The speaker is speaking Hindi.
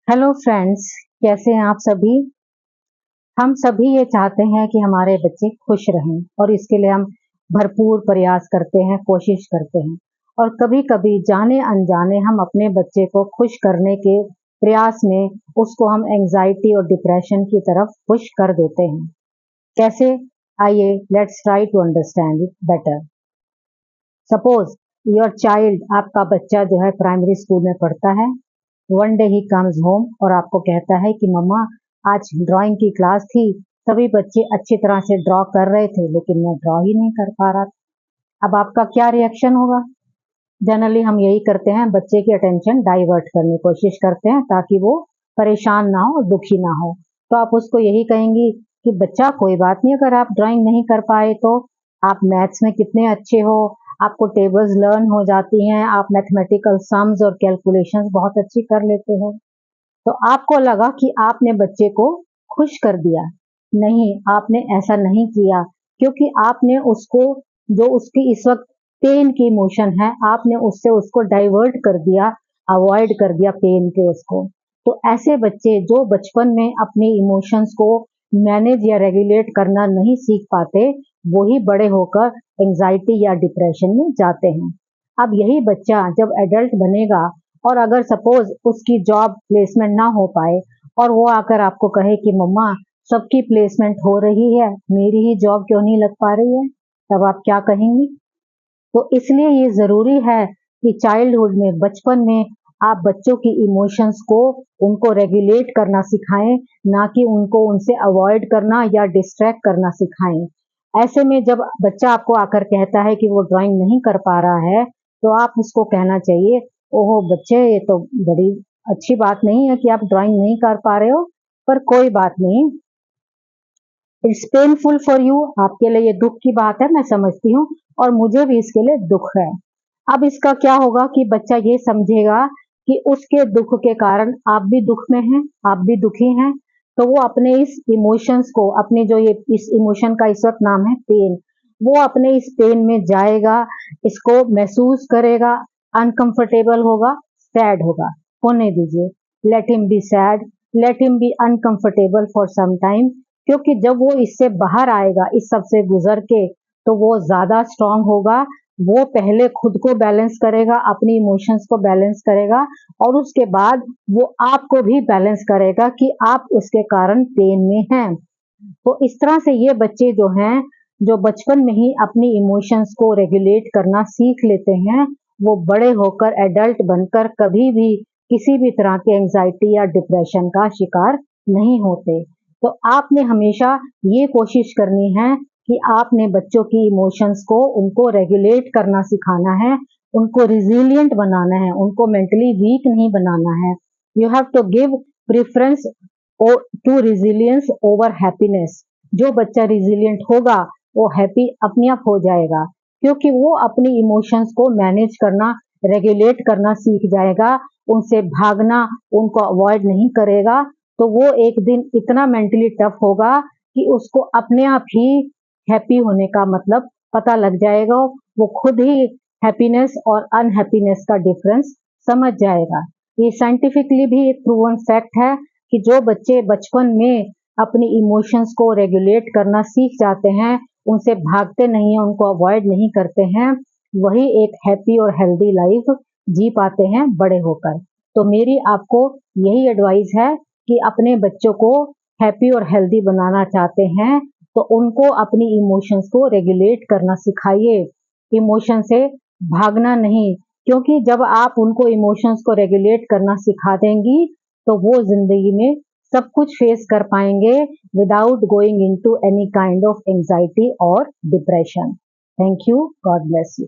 हेलो फ्रेंड्स, कैसे हैं आप सभी। हम सभी ये चाहते हैं कि हमारे बच्चे खुश रहें और इसके लिए हम भरपूर प्रयास करते हैं, कोशिश करते हैं। और कभी कभी जाने अनजाने हम अपने बच्चे को खुश करने के प्रयास में उसको हम एंजाइटी और डिप्रेशन की तरफ पुश कर देते हैं। कैसे? आइए let's try to understand it better. Suppose your child, आपका बच्चा जो है प्राइमरी स्कूल में पढ़ता है। One day he comes home और आपको कहता है कि मम्मा आज ड्राइंग की क्लास थी, सभी बच्चे अच्छी तरह से ड्रॉ कर रहे थे लेकिन मैं ड्रॉ ही नहीं कर पा रहा था। अब आपका क्या रिएक्शन होगा? जनरली हम यही करते हैं, बच्चे की अटेंशन डाइवर्ट करने की कोशिश करते हैं ताकि वो परेशान ना हो, दुखी ना हो। तो आप उसको यही कहेंगी कि बच्चा कोई बात नहीं, अगर आप ड्राइंग नहीं कर पाए तो आप मैथ्स में कितने अच्छे हो, आपको टेबल्स लर्न हो जाती हैं, आप मैथमेटिकल सम्स और कैलकुलेशंस बहुत अच्छी कर लेते हो। तो आपको लगा कि आपने बच्चे को खुश कर दिया। नहीं, आपने ऐसा नहीं किया, क्योंकि आपने उसको, जो उसकी इस वक्त पेन की इमोशन है, आपने उससे उसको डाइवर्ट कर दिया, अवॉइड कर दिया पेन के उसको। तो ऐसे बच्चे जो बचपन में अपने इमोशंस को मैनेज या रेगुलेट करना नहीं सीख पाते, वही बड़े होकर एंजाइटी या डिप्रेशन में जाते हैं। अब यही बच्चा जब एडल्ट बनेगा और अगर सपोज उसकी जॉब प्लेसमेंट ना हो पाए और वो आकर आपको कहे कि मम्मा सबकी प्लेसमेंट हो रही है, मेरी ही जॉब क्यों नहीं लग पा रही है, तब आप क्या कहेंगी? तो इसलिए ये जरूरी है कि चाइल्डहुड में, बचपन में आप बच्चों की इमोशंस को, उनको रेगुलेट करना सिखाएं, ना कि उनको उनसे अवॉइड करना या डिस्ट्रैक्ट करना सिखाएं। ऐसे में जब बच्चा आपको आकर कहता है कि वो ड्राइंग नहीं कर पा रहा है, तो आप उसको कहना चाहिए, ओहो बच्चे, ये तो बड़ी अच्छी बात नहीं है कि आप ड्राइंग नहीं कर पा रहे हो, पर कोई बात नहीं, इट्स पेनफुल फॉर यू, आपके लिए ये दुख की बात है, मैं समझती हूँ और मुझे भी इसके लिए दुख है। अब इसका क्या होगा कि बच्चा ये समझेगा कि उसके दुख के कारण आप भी दुख में हैं, आप भी दुखी हैं। तो वो अपने इस इमोशंस को, अपने जो ये इस इमोशन का इस वक्त नाम है पेन, वो अपने इस पेन में जाएगा, इसको महसूस करेगा, अनकंफर्टेबल होगा, सैड होगा। होने दीजिए, let him be sad, let him be uncomfortable for some time. क्योंकि जब वो इससे बाहर आएगा, इस सब से गुजर के, तो वो ज्यादा स्ट्रांग होगा। वो पहले खुद को बैलेंस करेगा, अपनी इमोशंस को बैलेंस करेगा और उसके बाद वो आपको भी बैलेंस करेगा कि आप उसके कारण पेन में हैं। तो इस तरह से ये बच्चे जो हैं, जो बचपन में ही अपनी इमोशंस को रेगुलेट करना सीख लेते हैं, वो बड़े होकर एडल्ट बनकर कभी भी किसी भी तरह के एंजाइटी या डिप्रेशन का शिकार नहीं होते। तो आपने हमेशा ये कोशिश करनी है कि आपने बच्चों की इमोशंस को, उनको रेगुलेट करना सिखाना है, उनको रिजिलियंट बनाना है, उनको मेंटली वीक नहीं बनाना है। You have to give preference to resilience over happiness. जो बच्चा रिजिलियंट होगा वो हैप्पी अपने आप हो जाएगा, क्योंकि वो अपनी इमोशंस को मैनेज करना, रेगुलेट करना सीख जाएगा। उनसे भागना, उनको अवॉइड नहीं करेगा, तो वो एक दिन इतना मेंटली टफ होगा कि उसको अपने आप ही हैप्पी होने का मतलब पता लग जाएगा। वो खुद ही हैप्पीनेस और अनहैप्पीनेस का डिफरेंस समझ जाएगा। ये साइंटिफिकली भी एक प्रूवन फैक्ट है कि जो बच्चे बचपन में अपनी इमोशंस को रेगुलेट करना सीख जाते हैं, उनसे भागते नहीं हैं, उनको अवॉइड नहीं करते हैं, वही एक हैप्पी और हेल्दी लाइफ जी पाते हैं बड़े होकर। तो मेरी आपको यही एडवाइस है कि अपने बच्चों को हैप्पी और हेल्दी बनाना चाहते हैं तो उनको अपनी इमोशंस को रेगुलेट करना सिखाइए, इमोशन से भागना नहीं। क्योंकि जब आप उनको इमोशंस को रेगुलेट करना सिखा देंगी, तो वो जिंदगी में सब कुछ फेस कर पाएंगे without going into any kind of anxiety और depression. Thank you, god bless you.